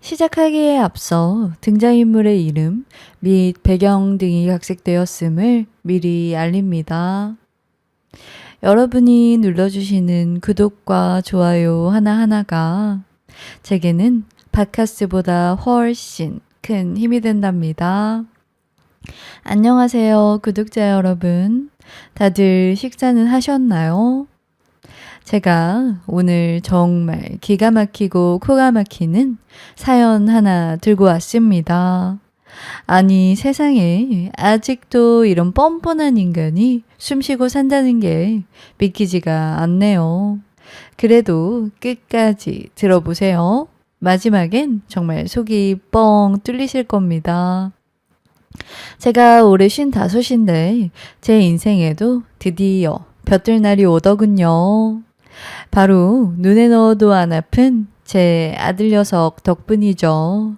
시작하기에 앞서 등장인물의 이름 및 배경 등이 각색되었음을 미리 알립니다. 여러분이 눌러주시는 구독과 좋아요 하나하나가 제게는 팟캐스트보다 훨씬 큰 힘이 된답니다. 안녕하세요, 구독자 여러분. 다들 식사는 하셨나요? 제가 오늘 정말 기가 막히고 코가 막히는 사연 하나 들고 왔습니다. 아니, 세상에 아직도 이런 뻔뻔한 인간이 숨쉬고 산다는 게 믿기지가 않네요. 그래도 끝까지 들어보세요. 마지막엔 정말 속이 뻥 뚫리실 겁니다. 제가 올해 55인데 제 인생에도 드디어 볕들 날이 오더군요. 바로 눈에 넣어도 안 아픈 제 아들 녀석 덕분이죠.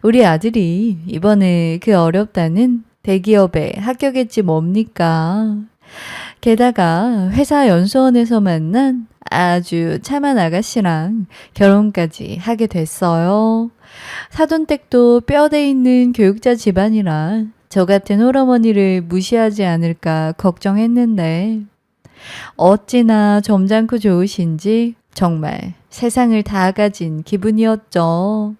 우리 아들이 이번에 그 어렵다는 대기업에 합격했지 뭡니까? 게다가 회사 연수원에서 만난 아주 참한 아가씨랑 결혼까지 하게 됐어요. 사돈댁도 뼈대 있는 교육자 집안이라 저 같은 홀어머니를 무시하지 않을까 걱정했는데 어찌나 점잖고 좋으신지 정말 세상을 다 가진 기분이었죠.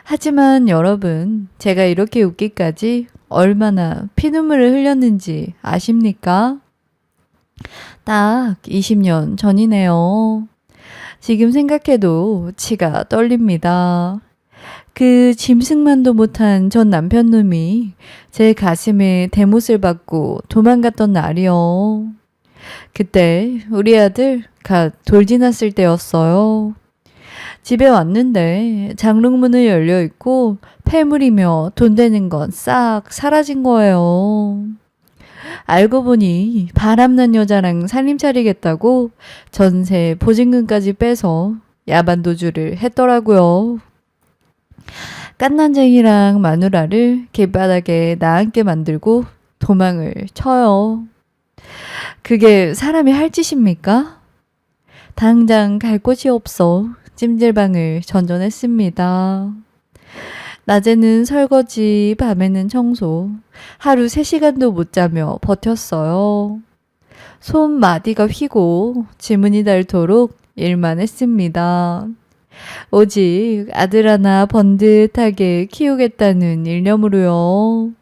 하지만 여러분, 제가 이렇게 웃기까지 얼마나 피눈물을 흘렸는지 아십니까? 딱 20년 전이네요. 지금 생각해도 치가 떨립니다. 그 짐승만도 못한 전 남편놈이 제 가슴에 대못을 받고 도망갔던 날이요. 그때 우리 아들 갓 돌 지났을 때였어요. 집에 왔는데 장롱문은 열려 있고 폐물이며 돈 되는 건 싹 사라진 거예요. 알고 보니 바람난 여자랑 살림 차리겠다고 전세 보증금까지 빼서 야반 도주를 했더라고요. 깐난쟁이랑 마누라를 길바닥에 나앉게 만들고 도망을 쳐요. 그게 사람이 할 짓입니까? 당장 갈 곳이 없어 찜질방을 전전했습니다. 낮에는 설거지, 밤에는 청소, 하루 3시간도 못 자며 버텼어요. 손마디가 휘고 지문이 닳도록 일만 했습니다. 오직 아들 하나 번듯하게 키우겠다는 일념으로요.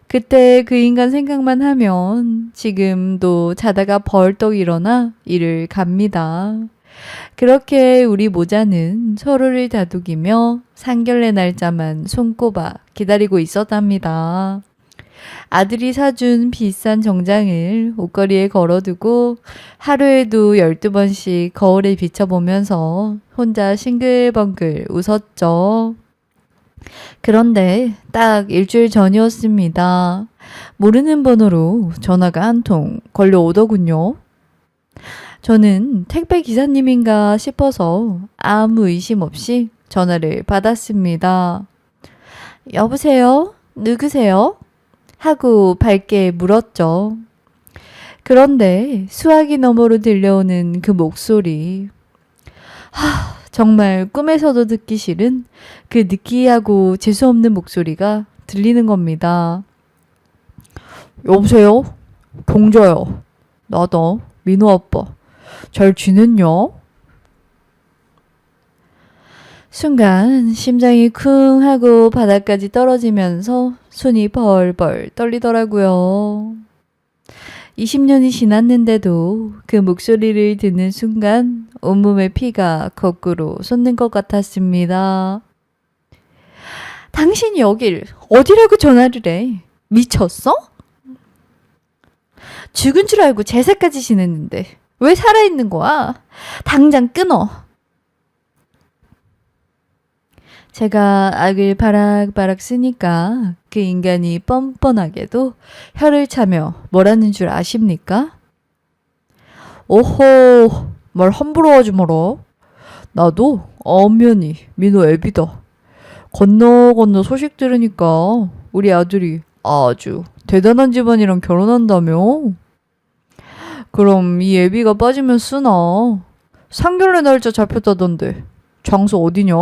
그때 그 인간 생각만 하면 지금도 자다가 벌떡 일어나 일을 갑니다. 그렇게 우리 모자는 서로를 다독이며 상견례 날짜만 손꼽아 기다리고 있었답니다. 아들이 사준 비싼 정장을 옷걸이에 걸어두고 하루에도 12번씩 거울에 비춰보면서 혼자 싱글벙글 웃었죠. 그런데 딱 일주일 전이었습니다. 모르는 번호로 전화가 한 통 걸려오더군요. 저는 택배 기사님인가 싶어서 아무 의심 없이 전화를 받았습니다. 여보세요? 누구세요? 하고 밝게 물었죠. 그런데 수화기 너머로 들려오는 그 목소리. 정말 꿈에서도 듣기 싫은 그 느끼하고 재수없는 목소리가 들리는 겁니다. 여보세요? 동자요. 나다. 민호 아빠. 잘 지냈냐? 순간 심장이 쿵 하고 바닥까지 떨어지면서 손이 벌벌 떨리더라고요. 20년이 지났는데도 그 목소리를 듣는 순간 온몸의 피가 거꾸로 솟는 것 같았습니다. 당신이 여길 어디라고 전화를 해? 미쳤어? 죽은 줄 알고 제사까지 지냈는데 왜 살아있는 거야? 당장 끊어. 제가 악을 바락바락 쓰니까 그 인간이 뻔뻔하게도 혀를 차며 뭐라는 줄 아십니까? 오호, 말 함부로 하지 마라. 나도 엄연히 민호 애비다. 건너 소식 들으니까 우리 아들이 아주 대단한 집안이랑 결혼한다며? 그럼 이 애비가 빠지면 쓰나? 상견례 날짜 잡혔다던데 장소 어디냐?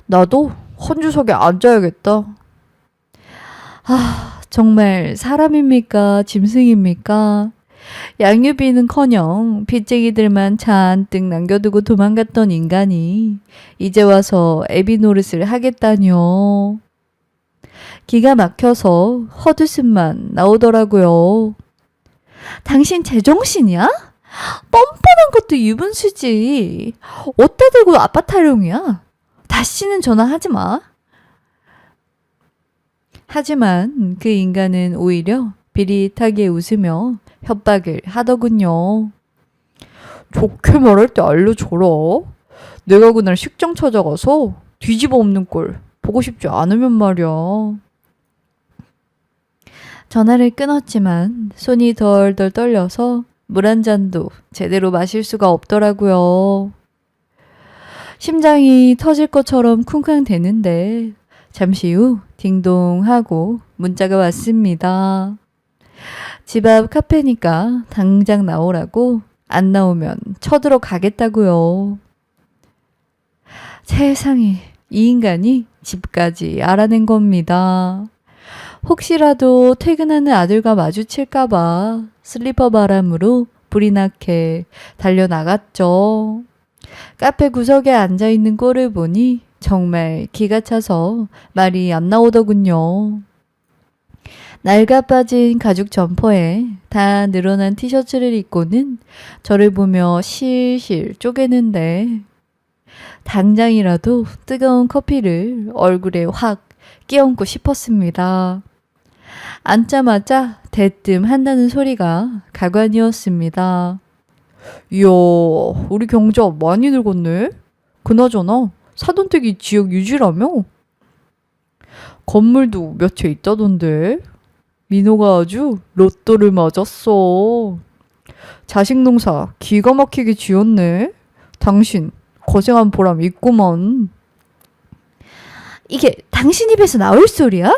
나도 헌주석에 앉아야겠다. 아, 정말 사람입니까? 짐승입니까? 양육비는커녕 빚쟁이들만 잔뜩 남겨두고 도망갔던 인간이 이제 와서 애비 노릇을 하겠다뇨. 기가 막혀서 헛웃음만 나오더라고요. 당신 제정신이야? 뻔뻔한 것도 유분수지. 어디다 대고 아빠 타령이야? 다시는 전화하지 마. 하지만 그 인간은 오히려 비릿하게 웃으며 협박을 하더군요. 좋게 말할 때 알려줘라. 내가 그날 식장 찾아가서 뒤집어 엎는 꼴 보고 싶지 않으면 말이야. 전화를 끊었지만 손이 덜덜 떨려서 물 한 잔도 제대로 마실 수가 없더라고요. 심장이 터질 것처럼 쿵쾅대는데 잠시 후 딩동 하고 문자가 왔습니다. 집 앞 카페니까 당장 나오라고, 안 나오면 쳐들어 가겠다고요. 세상에, 이 인간이 집까지 알아낸 겁니다. 혹시라도 퇴근하는 아들과 마주칠까봐 슬리퍼 바람으로 불이 나게 달려나갔죠. 카페 구석에 앉아있는 꼴을 보니 정말 기가 차서 말이 안 나오더군요. 낡아 빠진 가죽 점퍼에 다 늘어난 티셔츠를 입고는 저를 보며 실실 쪼개는데 당장이라도 뜨거운 커피를 얼굴에 확 끼얹고 싶었습니다. 앉자마자 대뜸 한다는 소리가 가관이었습니다. 이야, 우리 경자 많이 늙었네? 그나저나 사돈댁이 지역 유지라며? 건물도 몇 채 있다던데? 민호가 아주 로또를 맞았어. 자식 농사 기가 막히게 지었네. 당신 고생한 보람 있구먼. 이게 당신 입에서 나올 소리야?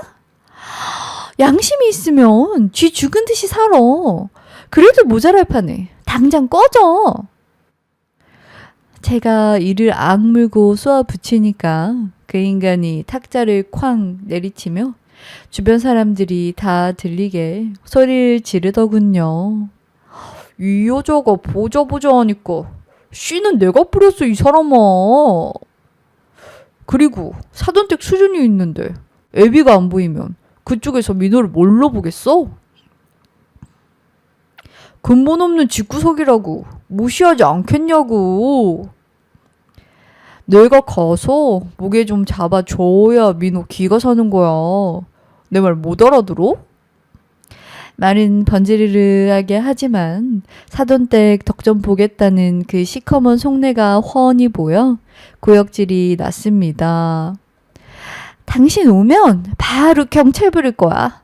양심이 있으면 쥐 죽은 듯이 살아. 그래도 모자랄 판에 당장 꺼져. 제가 이를 악물고 쏘아 붙이니까 그 인간이 탁자를 쾅 내리치며 주변 사람들이 다 들리게 소리를 지르더군요. 이 여자가 보자 하니까 씨는 내가 뿌렸어, 이 사람아. 그리고 사돈댁 수준이 있는데 애비가 안 보이면 그쪽에서 민호를 뭘로 보겠어? 근본 없는 집구석이라고 무시하지 않겠냐고. 내가 가서 목에 좀 잡아줘야 민호 기가 사는 거야. 내 말 못 알아들어? 말은 번지르르하게 하지만 사돈댁 덕 좀 보겠다는 그 시커먼 속내가 훤히 보여 구역질이 났습니다. 당신 오면 바로 경찰 부를 거야.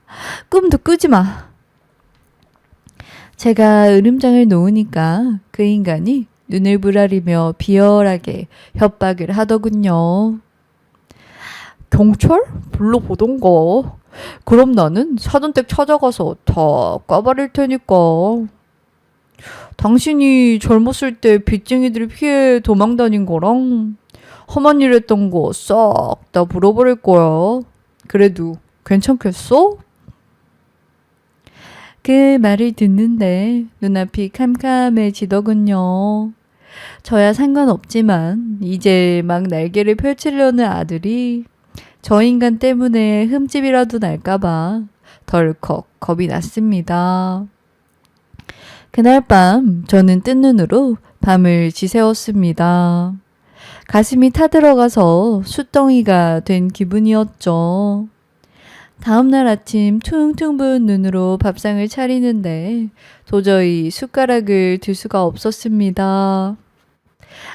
꿈도 꾸지 마. 제가 으름장을 놓으니까 그 인간이 눈을 부라리며 비열하게 협박을 하더군요. 경찰? 불러보던가. 그럼 나는 사돈댁 찾아가서 다 까발릴 테니까. 당신이 젊었을 때 빚쟁이들 피해 도망다닌 거랑 험한 일 했던 거 싹 다 물어버릴 거야. 그래도 괜찮겠어? 그 말을 듣는데 눈앞이 캄캄해지더군요. 저야 상관없지만 이제 막 날개를 펼치려는 아들이 저 인간 때문에 흠집이라도 날까봐 덜컥 겁이 났습니다. 그날 밤 저는 뜬 눈으로 밤을 지새웠습니다. 가슴이 타들어가서 숫덩이가 된 기분이었죠. 다음날 아침 퉁퉁 부은 눈으로 밥상을 차리는데 도저히 숟가락을 들 수가 없었습니다.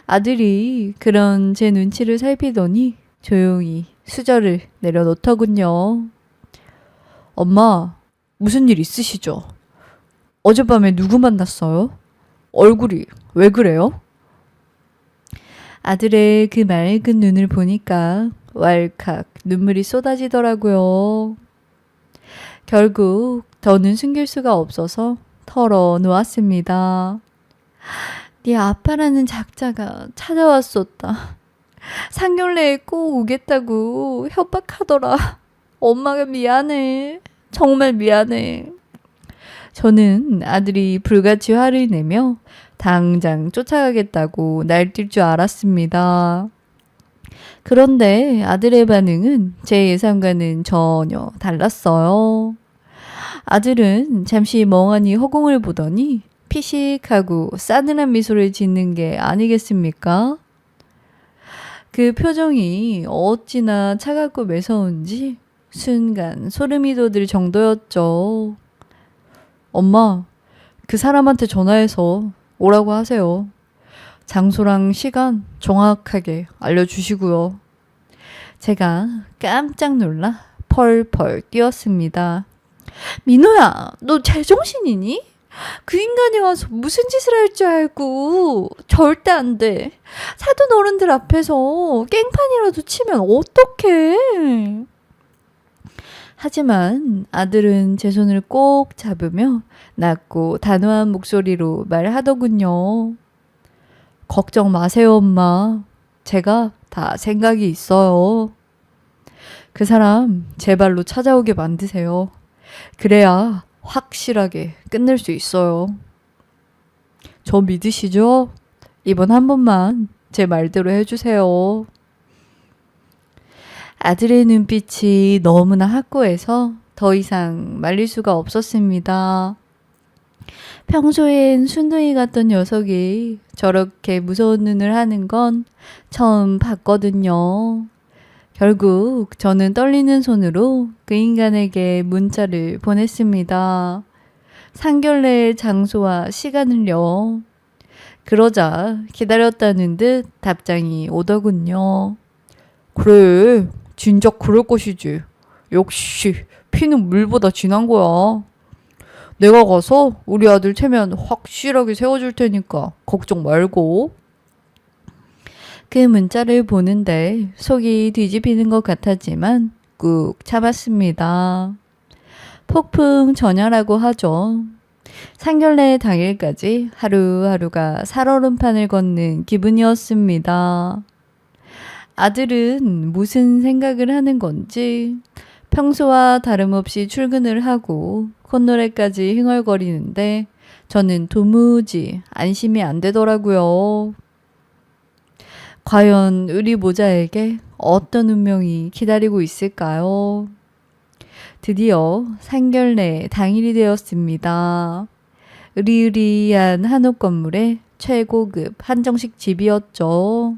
아들이 그런 제 눈치를 살피더니 조용히 수저를 내려놓더군요. 엄마, 무슨 일 있으시죠? 어젯밤에 누구 만났어요? 얼굴이 왜 그래요? 아들의 그 맑은 눈을 보니까 왈칵 눈물이 쏟아지더라고요. 결국 더는 숨길 수가 없어서 털어놓았습니다. 네 아빠라는 작자가 찾아왔었다. 상견례에 꼭 오겠다고 협박하더라. 엄마가 미안해. 정말 미안해. 저는 아들이 불같이 화를 내며 당장 쫓아가겠다고 날뛸 줄 알았습니다. 그런데 아들의 반응은 제 예상과는 전혀 달랐어요. 아들은 잠시 멍하니 허공을 보더니 피식하고 싸늘한 미소를 짓는 게 아니겠습니까? 그 표정이 어찌나 차갑고 매서운지 순간 소름이 돋을 정도였죠. 엄마, 그 사람한테 전화해서 오라고 하세요. 장소랑 시간 정확하게 알려주시고요. 제가 깜짝 놀라 펄펄 뛰었습니다. 민호야, 너 제정신이니? 그 인간이 와서 무슨 짓을 할 줄 알고. 절대 안 돼. 사돈 어른들 앞에서 깽판이라도 치면 어떡해. 하지만 아들은 제 손을 꼭 잡으며 낮고 단호한 목소리로 말하더군요. 걱정 마세요, 엄마. 제가 다 생각이 있어요. 그 사람 제 발로 찾아오게 만드세요. 그래야 확실하게 끝낼 수 있어요. 저 믿으시죠? 이번 한 번만 제 말대로 해주세요. 아들의 눈빛이 너무나 확고해서 더 이상 말릴 수가 없었습니다. 평소엔 순둥이 같던 녀석이 저렇게 무서운 눈을 하는 건 처음 봤거든요. 결국 저는 떨리는 손으로 그 인간에게 문자를 보냈습니다. 상견례 장소와 시간을요. 그러자 기다렸다는 듯 답장이 오더군요. 그래, 진작 그럴 것이지. 역시 피는 물보다 진한 거야. 내가 가서 우리 아들 체면 확실하게 세워줄 테니까 걱정 말고. 그 문자를 보는데 속이 뒤집히는 것 같았지만 꾹 참았습니다. 폭풍 전야라고 하죠. 상견례 당일까지 하루하루가 살얼음판을 걷는 기분이었습니다. 아들은 무슨 생각을 하는 건지 평소와 다름없이 출근을 하고 콧노래까지 흥얼거리는데 저는 도무지 안심이 안 되더라고요. 과연 우리 모자에게 어떤 운명이 기다리고 있을까요? 드디어 상견례 당일이 되었습니다. 으리으리한 한옥 건물의 최고급 한정식 집이었죠.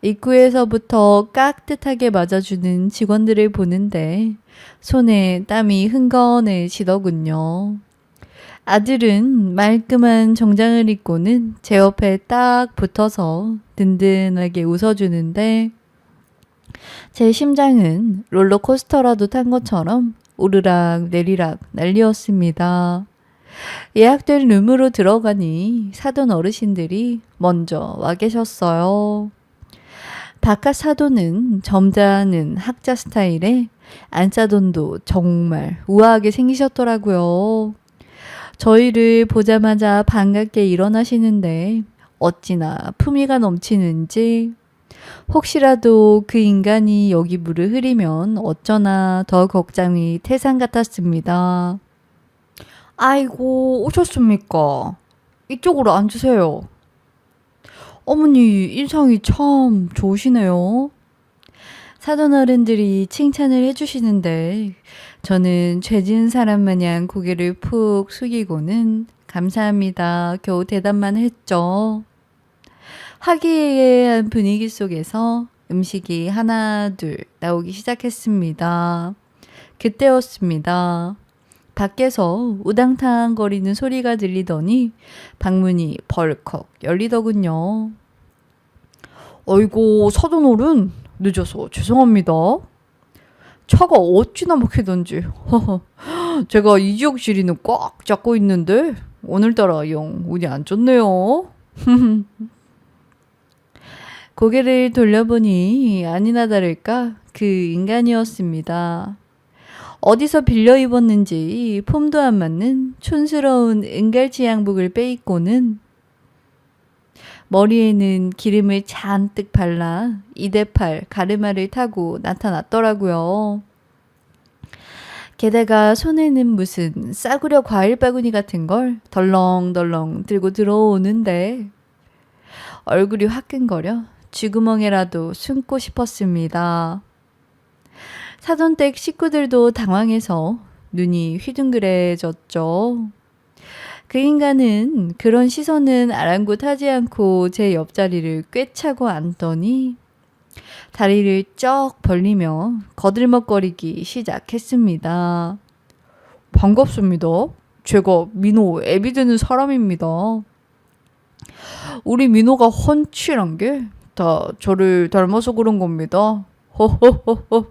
입구에서부터 깍듯하게 맞아주는 직원들을 보는데 손에 땀이 흥건해지더군요. 아들은 말끔한 정장을 입고는 제 옆에 딱 붙어서 든든하게 웃어주는데 제 심장은 롤러코스터라도 탄 것처럼 오르락 내리락 난리였습니다. 예약된 룸으로 들어가니 사돈 어르신들이 먼저 와 계셨어요. 바깥 사돈은 점잖은 학자 스타일에 안사돈도 정말 우아하게 생기셨더라고요. 저희를 보자마자 반갑게 일어나시는데 어찌나 품위가 넘치는지 혹시라도 그 인간이 여기 물을 흐리면 어쩌나 더 걱정이 태산 같았습니다. 아이고, 오셨습니까? 이쪽으로 앉으세요. 어머니 인상이 참 좋으시네요. 사돈 어른들이 칭찬을 해주시는데 저는 죄진 사람 마냥 고개를 푹 숙이고는 감사합니다. 겨우 대답만 했죠. 화기애애한 분위기 속에서 음식이 하나 둘 나오기 시작했습니다. 그때였습니다. 밖에서 우당탕거리는 소리가 들리더니 방문이 벌컥 열리더군요. 어이고 사돈 어른 늦어서 죄송합니다. 차가 어찌나 막히던지 제가 이 지역 지리는 꽉 잡고 있는데 오늘따라 영 운이 안 좋네요. 고개를 돌려보니 아니나 다를까 그 인간이었습니다. 어디서 빌려 입었는지 폼도 안 맞는 촌스러운 은갈치 양복을 빼입고는 머리에는 기름을 잔뜩 발라 이대팔 가르마를 타고 나타났더라고요. 게다가 손에는 무슨 싸구려 과일 바구니 같은 걸 덜렁덜렁 들고 들어오는데 얼굴이 화끈거려 쥐구멍에라도 숨고 싶었습니다. 사돈댁 식구들도 당황해서 눈이 휘둥그레졌죠. 그 인간은 그런 시선은 아랑곳하지 않고 제 옆자리를 꿰차고 앉더니 다리를 쩍 벌리며 거들먹거리기 시작했습니다. 반갑습니다. 제가 민호 애비 되는 사람입니다. 우리 민호가 훤칠한 게 다 저를 닮아서 그런 겁니다. 호호호호.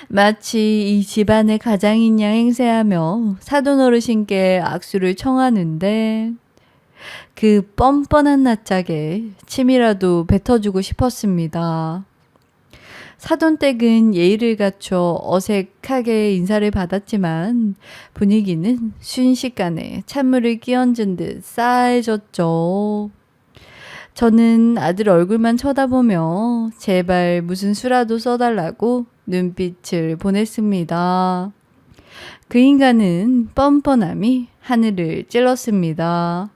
마치 이 집안의 가장인 양 행세하며 사돈 어르신께 악수를 청하는데 그 뻔뻔한 낯짝에 침이라도 뱉어주고 싶었습니다. 사돈댁은 예의를 갖춰 어색하게 인사를 받았지만 분위기는 순식간에 찬물을 끼얹은 듯 싸해졌죠. 저는 아들 얼굴만 쳐다보며 제발 무슨 수라도 써달라고 눈빛을 보냈습니다. 그 인간은 뻔뻔함이 하늘을 찔렀습니다.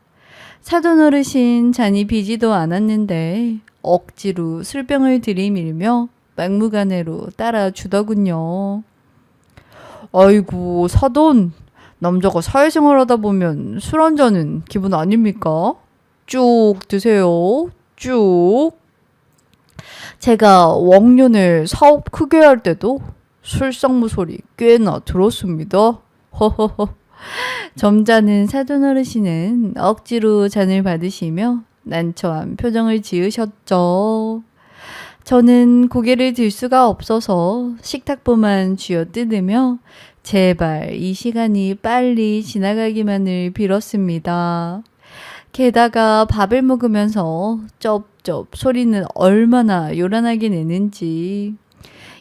사돈 어르신 잔이 비지도 않았는데 억지로 술병을 들이밀며 막무가내로 따라주더군요. 아이고 사돈, 남자가 사회생활 하다 보면 술 한 잔은 기분 아닙니까? 쭉 드세요. 쭉. 제가 왕년에 사업 크게 할 때도 술상무 소리 꽤나 들었습니다. 허허허. 점잖은 사돈 어르신은 억지로 잔을 받으시며 난처한 표정을 지으셨죠. 저는 고개를 들 수가 없어서 식탁보만 쥐어뜯으며 제발 이 시간이 빨리 지나가기만을 빌었습니다. 게다가 밥을 먹으면서 쩝쩝 소리는 얼마나 요란하게 내는지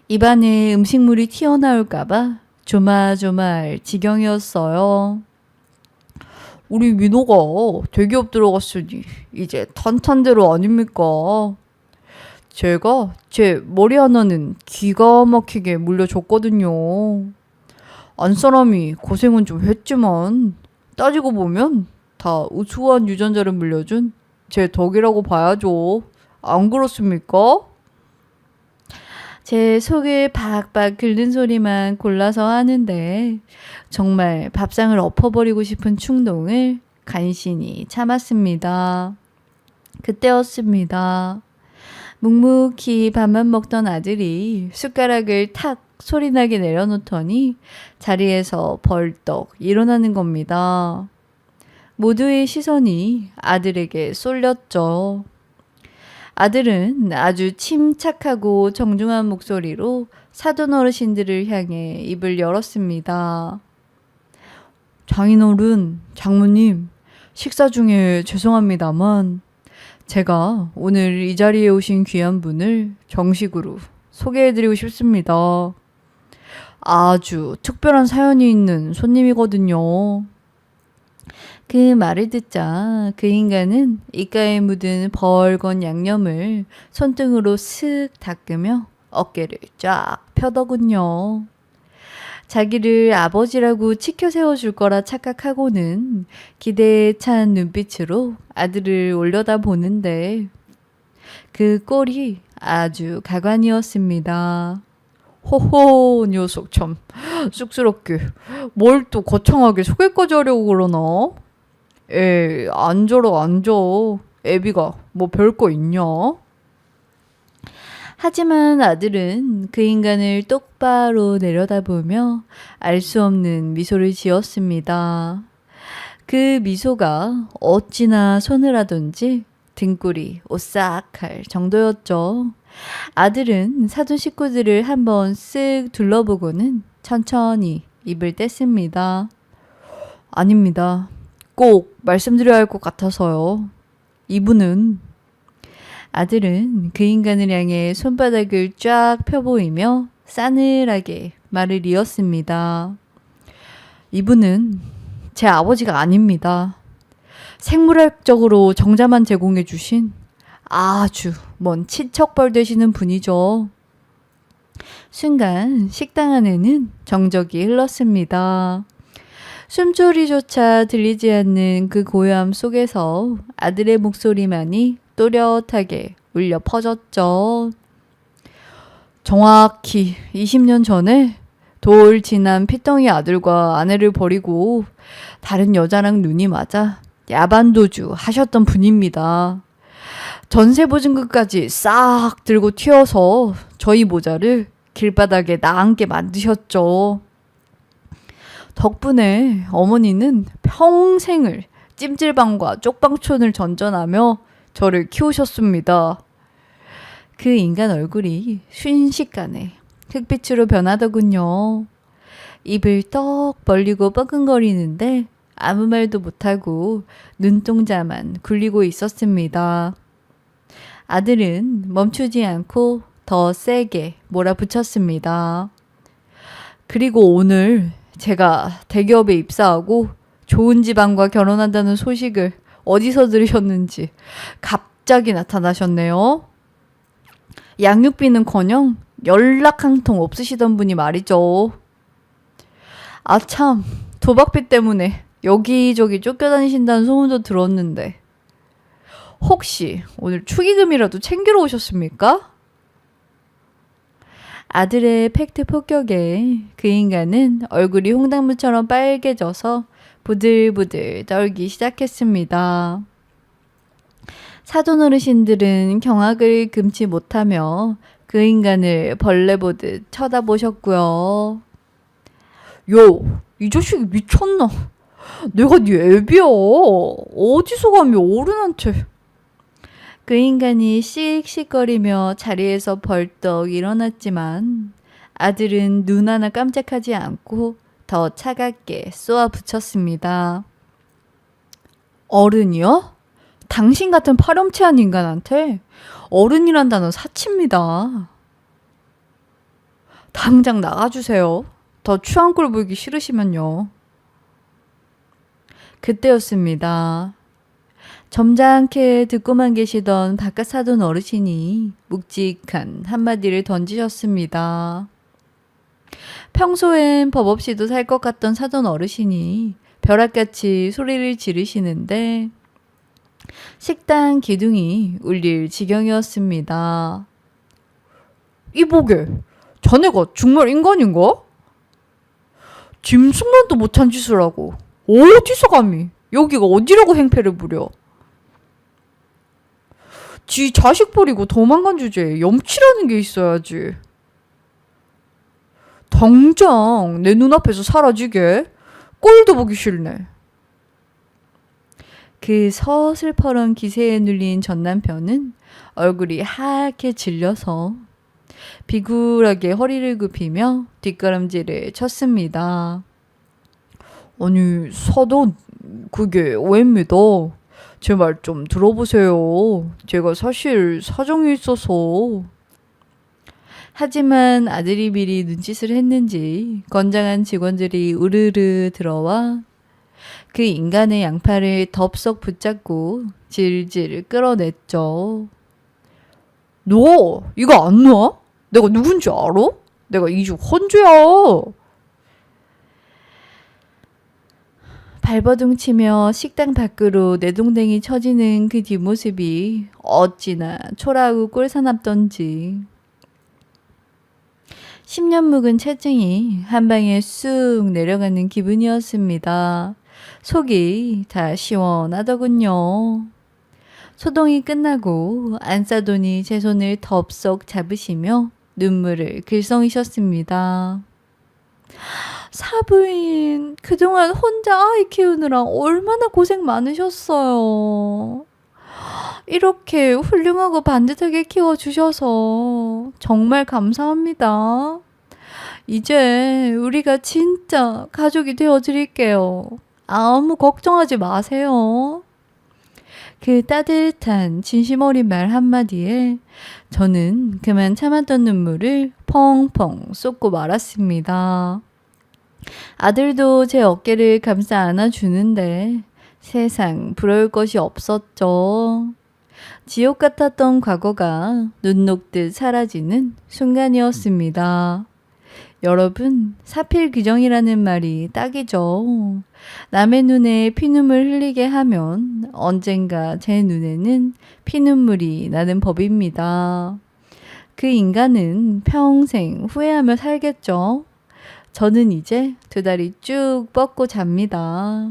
입안에 음식물이 튀어나올까봐 조마조마할 지경이었어요. 우리 민호가 대기업 들어갔으니 이제 탄탄대로 아닙니까? 제가 제 머리 하나는 기가 막히게 물려줬거든요. 안사람이 고생은 좀 했지만 따지고 보면 다 우수한 유전자를 물려준 제 덕이라고 봐야죠. 안 그렇습니까? 제 속을 박박 긁는 소리만 골라서 하는데 정말 밥상을 엎어버리고 싶은 충동을 간신히 참았습니다. 그때였습니다. 묵묵히 밥만 먹던 아들이 숟가락을 탁 소리나게 내려놓더니 자리에서 벌떡 일어나는 겁니다. 모두의 시선이 아들에게 쏠렸죠. 아들은 아주 침착하고 정중한 목소리로 사돈 어르신들을 향해 입을 열었습니다. 장인어른, 장모님, 식사 중에 죄송합니다만 제가 오늘 이 자리에 오신 귀한 분을 정식으로 소개해드리고 싶습니다. 아주 특별한 사연이 있는 손님이거든요. 그 말을 듣자 그 인간은 입가에 묻은 벌건 양념을 손등으로 슥 닦으며 어깨를 쫙 펴더군요. 자기를 아버지라고 치켜 세워줄 거라 착각하고는 기대에 찬 눈빛으로 아들을 올려다 보는데 그 꼴이 아주 가관이었습니다. 호호, 녀석 참 쑥스럽게 뭘 또 거창하게 소개까지 하려고 그러나? 에이, 앉아라 앉아. 애비가 뭐 별거 있냐? 하지만 아들은 그 인간을 똑바로 내려다보며 알 수 없는 미소를 지었습니다. 그 미소가 어찌나 서늘하던지 등골이 오싹할 정도였죠. 아들은 사돈 식구들을 한번 쓱 둘러보고는 천천히 입을 뗐습니다. 아닙니다. 꼭 말씀드려야 할 것 같아서요. 이분은 아들은 그 인간을 향해 손바닥을 쫙 펴보이며 싸늘하게 말을 이었습니다. 이분은 제 아버지가 아닙니다. 생물학적으로 정자만 제공해 주신 아주 먼 친척벌 되시는 분이죠. 순간 식당 안에는 정적이 흘렀습니다. 숨소리조차 들리지 않는 그 고요함 속에서 아들의 목소리만이 또렷하게 울려 퍼졌죠. 정확히 20년 전에 돌 지난 피덩이 아들과 아내를 버리고 다른 여자랑 눈이 맞아 야반도주 하셨던 분입니다. 전세보증금까지 싹 들고 튀어서 저희 모자를 길바닥에 나앉게 만드셨죠. 덕분에 어머니는 평생을 찜질방과 쪽방촌을 전전하며 저를 키우셨습니다. 그 인간 얼굴이 순식간에 흑빛으로 변하더군요. 입을 떡 벌리고 뻐근거리는데 아무 말도 못하고 눈동자만 굴리고 있었습니다. 아들은 멈추지 않고 더 세게 몰아붙였습니다. 그리고 오늘 제가 대기업에 입사하고 좋은 집안과 결혼한다는 소식을 어디서 들으셨는지 갑자기 나타나셨네요. 양육비는커녕 연락 한 통 없으시던 분이 말이죠. 아참, 도박비 때문에 여기저기 쫓겨다니신다는 소문도 들었는데 혹시 오늘 축의금이라도 챙기러 오셨습니까? 아들의 팩트 폭격에 그 인간은 얼굴이 홍당무처럼 빨개져서 부들부들 떨기 시작했습니다. 사돈 어르신들은 경악을 금치 못하며 그 인간을 벌레 보듯 쳐다보셨고요. 야, 이 자식이 미쳤나? 내가 네 애비야. 어디서 감히 어른한테. 그 인간이 씩씩거리며 자리에서 벌떡 일어났지만 아들은 눈 하나 깜짝하지 않고 더 차갑게 쏘아 붙였습니다. 어른이요? 당신 같은 파렴치한 인간한테 어른이란 단어 사치입니다. 당장 나가주세요. 더 추한 꼴 보기 싫으시면요. 그때였습니다. 점잖게 듣고만 계시던 바깥 사돈 어르신이 묵직한 한마디를 던지셨습니다. 평소엔 법 없이도 살 것 같던 사돈 어르신이 벼락같이 소리를 지르시는데 식당 기둥이 울릴 지경이었습니다. 이보게, 자네가 정말 인간인가? 짐승만도 못한 짓을 하고 어디서 감히 여기가 어디라고 행패를 부려? 지 자식 버리고 도망간 주제에 염치라는 게 있어야지. 당장 내 눈앞에서 사라지게. 꼴도 보기 싫네. 그 서슬퍼런 기세에 눌린 전남편은 얼굴이 하얗게 질려서 비굴하게 허리를 굽히며 뒷걸음질을 쳤습니다. 아니, 사돈, 그게 오해입니다. 제 말 좀 들어보세요. 제가 사실 사정이 있어서. 하지만 아들이 미리 눈짓을 했는지 건장한 직원들이 우르르 들어와 그 인간의 양팔을 덥석 붙잡고 질질 끌어냈죠. 너 이거 안 놔? 내가 누군지 알아? 내가 이주 헌주야. 발버둥 치며 식당 밖으로 내동댕이 쳐지는 그 뒷모습이 어찌나 초라하고 꼴사납던지. 10년 묵은 체증이 한 방에 쑥 내려가는 기분이었습니다. 속이 다 시원하더군요. 소동이 끝나고 안사돈이 제 손을 덥석 잡으시며 눈물을 글썽이셨습니다. 사부인, 그동안 혼자 아이 키우느라 얼마나 고생 많으셨어요. 이렇게 훌륭하고 반듯하게 키워주셔서 정말 감사합니다. 이제 우리가 진짜 가족이 되어드릴게요. 아무 걱정하지 마세요. 그 따뜻한 진심 어린 말 한마디에 저는 그만 참았던 눈물을 펑펑 쏟고 말았습니다. 아들도 제 어깨를 감싸 안아주는데 세상 부러울 것이 없었죠. 지옥 같았던 과거가 눈 녹듯 사라지는 순간이었습니다. 여러분, 사필 규정이라는 말이 딱이죠. 남의 눈에 피눈물 흘리게 하면 언젠가 제 눈에는 피눈물이 나는 법입니다. 그 인간은 평생 후회하며 살겠죠. 저는 이제 두 다리 쭉 뻗고 잡니다.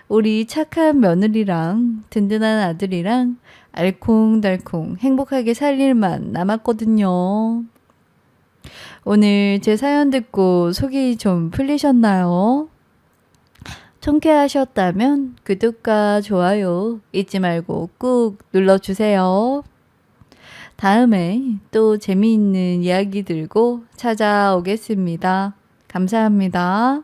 우리 착한 며느리랑 든든한 아들이랑 알콩달콩 행복하게 살 일만 남았거든요. 오늘 제 사연 듣고 속이 좀 풀리셨나요? 통쾌하셨다면 구독과 좋아요 잊지 말고 꾹 눌러주세요. 다음에 또 재미있는 이야기 들고 찾아오겠습니다. 감사합니다.